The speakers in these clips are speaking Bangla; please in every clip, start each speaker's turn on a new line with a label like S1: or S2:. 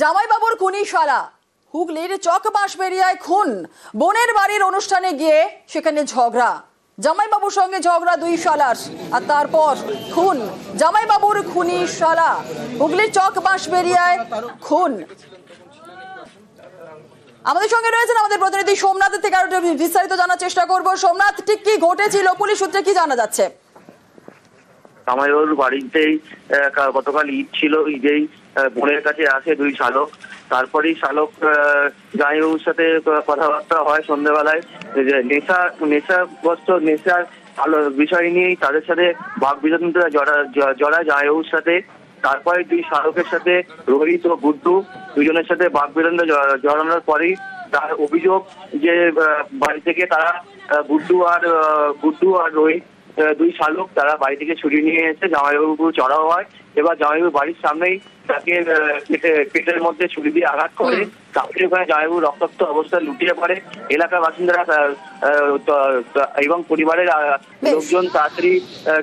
S1: জামাইবাবুর খুনি শালা হুগলির চকবাঁশবেড়িয়ায় খুন। বোনের বাড়ির অনুষ্ঠানে গিয়ে সেখানে ঝগড়া, জামাইবাবুর সঙ্গে ঝগড়া দুই শালার, আর তারপর খুন। জামাইবাবুর খুনি শালা হুগলির চকবাঁশবেড়িয়ায় খুন। আমাদের সঙ্গে রয়েছেন আমাদের প্রতিনিধি সোমনাথের থেকে আরো বিস্তারিত জানার চেষ্টা করব। সোমনাথ, ঠিক কি ঘটেছিল, পুলিশ সূত্রে কি জানা যাচ্ছে?
S2: জামাইবাবুর বাড়িতেই গতকাল ঈদ ছিল, ঈদেই বোনের কাছে আসে দুই শালক। তারপরেই শালক জামাইবাবুর সাথে কথাবার্তা হয় সন্ধ্যেবেলায়, নেশার আলো বিষয় নিয়েই তাদের সাথে বাক বিতন্ত্রে জড়ায় জামাইবাবুর সাথে। তারপরে দুই শালকের সাথে রোহিত ও গুড্ডু দুজনের সাথে বাক বিতন্ত্রে জড়ানোর পরেই তার অভিযোগ যে বাড়ি থেকে তারা গুড্ডু আর রোহিত দুই শালক তারা বাড়ি থেকে ছুরি নিয়ে এসে জামাইবাবু চড়াও হয়। এবার জামাইবাবু বাড়ির সামনেই তাকে পেটের মধ্যে ছুরি দিয়ে আঘাত করে। তারপরে ওখানে জামাইবাবু রক্তাক্ত অবস্থায় লুটিয়ে পড়ে। এলাকার বাসিন্দারা এবং পরিবারের লোকজন তাড়াতাড়ি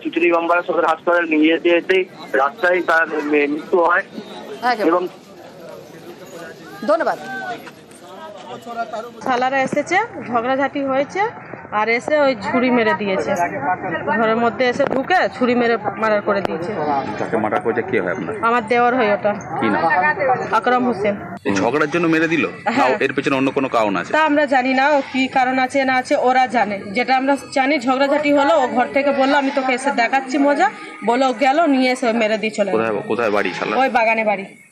S2: চুচুড়িগম্বারা সদর হাসপাতালে নিয়ে যেতে রাস্তায় তার মৃত্যু হয়। এবং
S1: ধন্যবাদ।
S3: শালারা এসেছে, ঝগড়াঝাটি হয়েছে, আর এসে ওই ছুরি মেরে দিয়েছে। ঘরের মধ্যে এসে ঢুকে ছুরি মেরে মার্ডার করে দিয়েছে।
S4: তাকে মার্ডার করেছে কে হয় আপনার?
S3: আমার দেওয়ার হয় ওটা।
S4: কি নাম?
S3: আকরাম হোসেন।
S4: এই ঝগড়ার জন্য মেরে দিল?
S3: হ্যাঁ।
S4: এর পেছনে অন্য কোনো কারণ আছে?
S3: তা আমরা জানি না, ও কি কারণ আছে না আছে ওরা জানে। যেটা আমরা জানি ঝগড়াঝাটি হলো, ও ঘর থেকে বললো আমি তোকে এসে দেখাচ্ছি মজা, বলে ও গেল নিয়ে এসে মেরে দিয়ে চলে গেল।
S4: কোথায় বাড়ি শালা?
S3: ওই বাগানে বাড়ি।